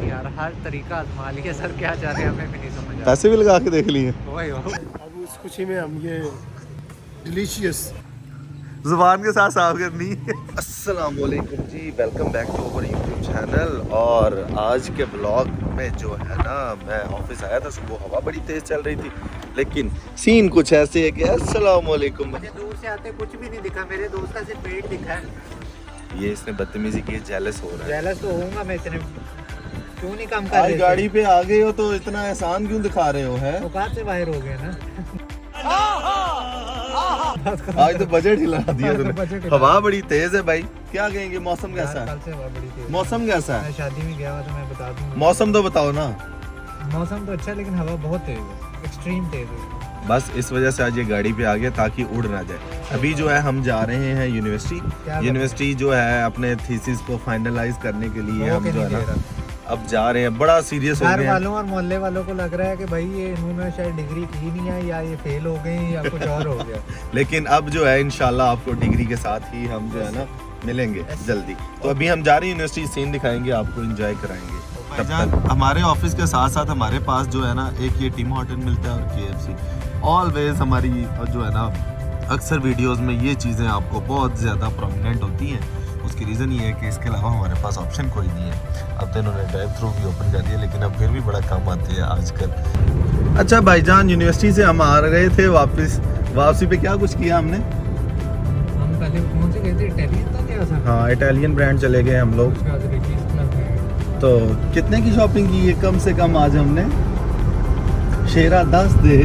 यार हर तरीका आजमा लिया सर, क्या चाह रहे हैं हमें भी नहीं समझ आ रहा। पैसे भी लगा के देख लिए। वही हो। अब उस खुशी में हम ये डिलीशियस जुबान के साथ साफ करनी। अस्सलाम वालेकुम जी, welcome back to our YouTube channel. और आज के ब्लॉग में जो है ना, मैं ऑफिस आया था सुबह, हवा बड़ी तेज चल रही थी, लेकिन सीन कुछ ऐसे है कि अस्सलाम वालेकुम। मुझे दूर से आते कुछ भी नहीं दिखा, मेरे दोस्त का सिर्फ पेट दिखा है। ये इसने बदतमीजी की, जेलस हो रहा है। जेलस तो होऊंगा मैं, इतने क्यों नहीं काम कर रहे आज थे? गाड़ी पे आ गए हो तो इतना एहसान क्यों दिखा रहे हो? है औकात से बाहर हो गए ना। आज तो बजट हिला दिया बजट तूने। हिला। हवा बड़ी तेज है भाई, क्या कहेंगे? मौसम कैसा यार, है? कल से हवा बड़ी तेज। मौसम कैसा मैं है? शादी में गया हुआ तो मैं बता दूंगा। मौसम तो बताओ ना। मौसम तो अच्छा है लेकिन हवा बहुत तेज है, एक्सट्रीम तेज है। बस इस वजह से आज ये गाड़ी पे आ गया ताकि उड़ ना जाए। अभी जो है हम जा रहे हैं यूनिवर्सिटी जो है अपने थीसिस को फाइनलाइज करने के लिए। हम जो है ना अब जा रहे हैं, बड़ा सीरियस हो घर गए वालों और मोहल्ले वालों को लग रहा है कि भाई ये इन्होंने शायद डिग्री की नहीं है, या ये फेल हो गए या कुछ और हो गया। लेकिन अब जो है इंशाल्लाह आपको डिग्री के साथ ही हम जो है ना मिलेंगे जल्दी। तो अभी हम जा रहे हैं यूनिवर्सिटी, सीन दिखाएंगे आपको, एंजॉय कराएंगे। तब तक हमारे ऑफिस के साथ साथ हमारे पास जो है ना एक ये टीम होटल मिलता है और KFC। ऑलवेज हमारी जो है ना अक्सर वीडियोस में ये चीज़ें आपको बहुत ज़्यादा प्रोमिनेंट होती हैं। उसकी रीज़न ये है कि इसके अलावा हमारे पास ऑप्शन कोई नहीं है। अब तो इन्होंने ड्राइव थ्रू भी ओपन कर दिया, लेकिन अब फिर भी बड़ा काम आती है आजकल। अच्छा भाईजान, यूनिवर्सिटी से हम आ रहे थे वापसी पे क्या कुछ किया हमने? हम पहले कौन से गए थे? इटालियन था क्या था? हाँ, इटालियन ब्रांड चले गए हम लोग। उसके बाद रिचीज क्लब है। तो कितने की शॉपिंग की है कम से कम आज हमने? शेरा 10 दे।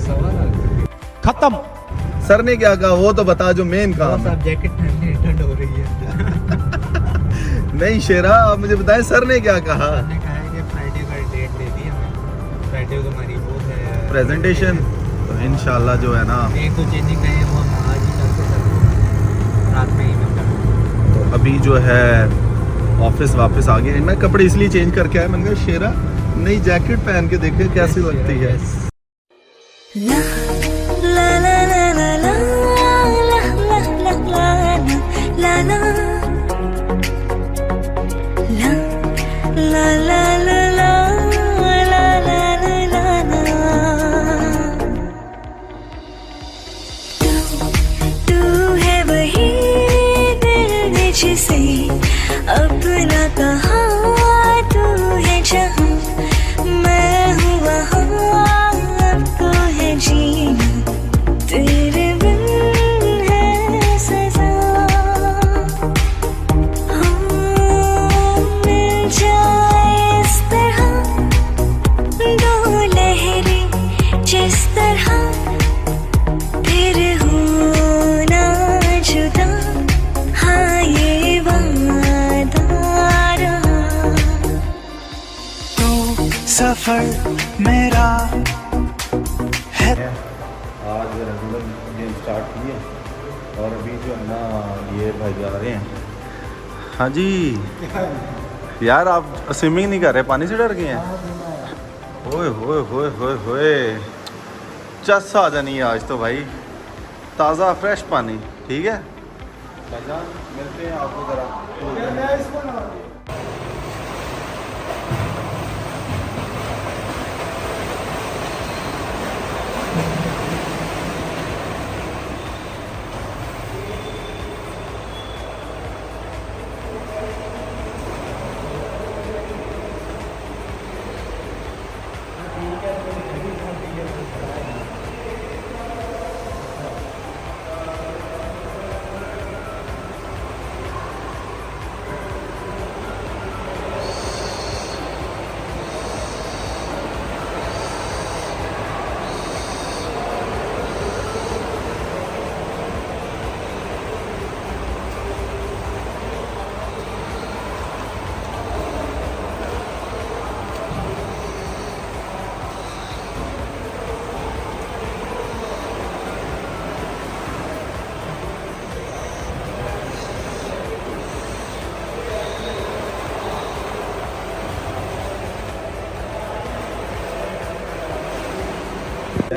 सवाल खत्म। सर ने क्या कहा वो तो बता, जो मेन काम है। आप जैकेट पहनने ठंड हो रही है। नहीं शेरा, आप मुझे बताएं सर ने क्या कहा? हमने कहा है कि फ्राइडे का डेट दे दी हमें। फ्राइडे को हमारी वो है प्रेजेंटेशन, तो इंशाल्लाह जो है ना एक तो चेंजिंग है वो हम आज ही करके सब रात में ही मैं कर। तो अभी जो है ऑफिस वापस आ गए। मैं कपड़े इसलिए चेंज करके आया, मैंने कहा शेरा नई जैकेट पहन के देखे कैसी लगती है। अपना कहा तू है जहाँ मैं हूँ वहाँ, आपको है जीना तेरे बिन है सजा। मिल जाए इस तरह दो लहरें जिस तरह, फिर होना जुदा, हाँ ये वादा सफर मेरा है। आज रेगुलर गेम स्टार्ट किए और अभी जो है ना ये भाई जा रहे हैं। हाँ जी यार, आप स्विमिंग नहीं कर रहे, पानी से डर गए हैं? ओए होए होए होए होए, चस आ जानी है आज तो भाई, ताज़ा फ्रेश पानी। ठीक है भाईजान, मिलते हैं आपको ज़रा।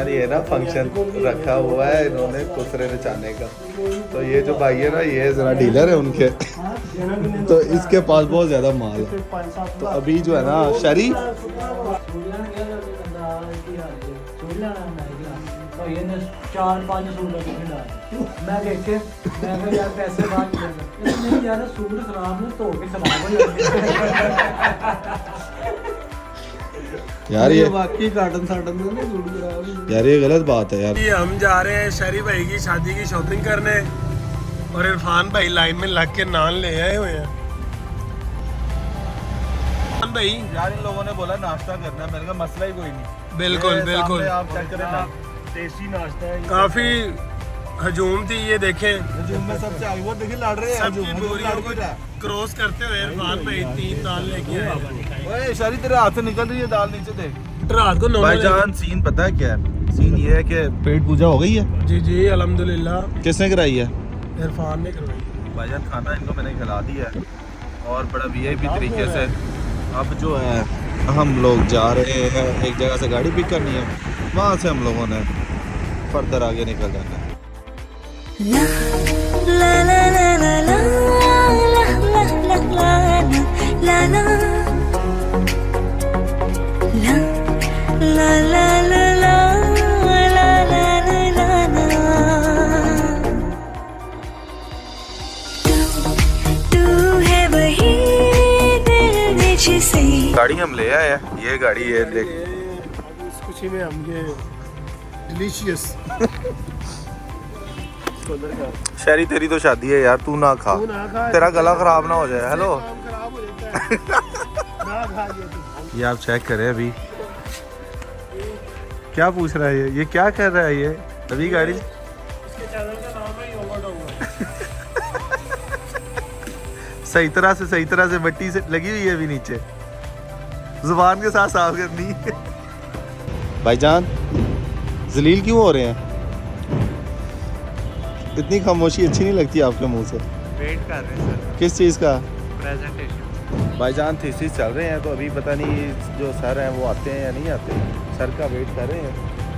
यार ये ना फंक्शन रखा हुआ है इन्होंने कुसरे नचाने का, तो ये जो भाई है ना ये जरा डीलर है उनके तो इसके पास बहुत ज्यादा माल है। तो अभी जो है ना शरी चार पांच सूट मैं देखे मैं कहा यार पैसे बात नहीं यार सूट खराब में धो के खराब हो यार ये बाकी काटन साटन में नहीं सूट खराब यार ये गलत बात है यार। हम जा रहे हैं शहरी भाई की शादी की शॉपिंग करने और इरफान भाई लाइन में लग के नान ले आए हुए हैं। इरफान भाई यार इन लोगों ने बोला नाश्ता करना है, मैंने कहा मसला ही कोई नहीं। बिल्कुल ये बिल्कुल सामने आप चेक करें ना, टेस्टी नाश्ता है। काफी हजूम थी ये देखें, हजूम में सबसे आगे वो देखिए लड़ रहे हैं सबकी बोरियों को क्रॉस करते हुए इरफान भाई 3 दाल लेके आए। ओए शरी तेरे हाथ से निकल रही है दाल, नीचे देख। रात को 9 भाईजान सीन पता है क्या है? सीन ये है कि पेट पूजा हो गई है। जी जी अल्हम्दुलिल्लाह किसने कराई है? इरफान ने करवाई। भाईजान खाना इनको मैंने खिला दिया है और बड़ा वीआईपी तरीके से। अब जो है हम लोग जा रहे हैं एक जगह से गाड़ी पिक करनी है, वहाँ से हम लोगों ने फर्दर आगे निकल जाना है। La la la la la la la la la la la la la la गाड़ी हम ले आए हैं, ये गाड़ी है देख। इस खुशी में हम ये डिलीशियस शहरी तेरी तो शादी है यार, तू ना खा, तेरा गला खराब ना हो जाए। हेलो खराब हो जाता है ना खा ये आप चेक करें अभी क्या पूछ रहा है ये क्या कर रहा है ये अभी गाड़ी। इसके चैनल का नाम है ओवरडोंगर। सही तरह से मट्टी से लगी हुई है अभी नीचे, जुबान के साथ साफ करनी। भाईजान जलील क्यों हो रहे हैं? इतनी खामोशी अच्छी नहीं लगती आपके मुंह से। वेट कर रहे हैं सर किस चीज़ का? प्रेजेंटेशन। भाईजान थीसिस चल रहे हैं, तो अभी पता नहीं जो सर हैं वो आते हैं या नहीं आते। सर का वेट कर रहे हैं,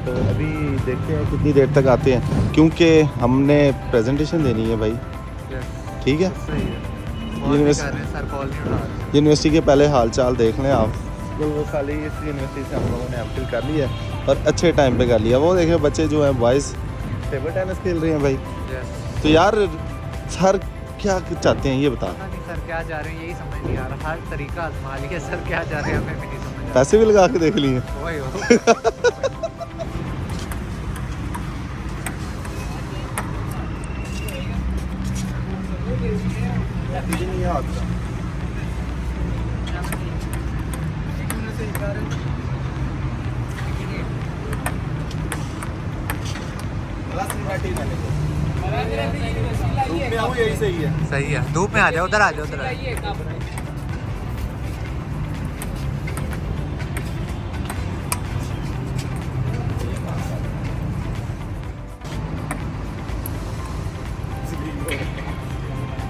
तो अभी देखते हैं कितनी देर तक आते हैं, क्योंकि हमने प्रेजेंटेशन देनी है भाई। ठीक है, सही है। सर कॉल नहीं उठा रहे। यूनिवर्सिटी के पहले हाल चाल देख लें आप। तो वो खाली इस यूनिवर्सिटी से हम लोगों ने एमफिल कर लिया और अच्छे टाइम पे कर लिया। वो देखें बच्चे जो हैं बॉयज़ टेबल टेनिस खेल रहे हैं भाई। तो यार सर क्या चाहते हैं ये बता। पता नहीं सर क्या जा रहे हैं, यही समझ नहीं आ रहा। हर तरीका आजमा लिया, सर क्या जा रहे हैं हमें भी नहीं समझ आ रहा। पैसे भी लगा के देख लिए। वही हो। यही सही है। सही है, धूप में आ जाओ, उधर आ जाओ, उधर आ जाओ।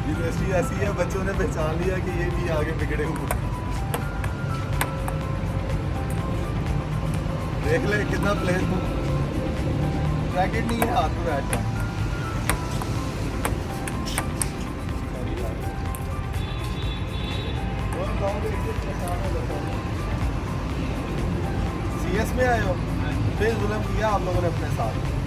यूनिवर्सिटी ऐसी है, बच्चों ने पहचान लिया कि ये भी आगे बिगड़े हुए। देख ले कितना प्लेस रैकेट नहीं है हाथ में बैठा। सीएस में आए हो, फिर जुल्म किया आप लोगों ने अपने साथ।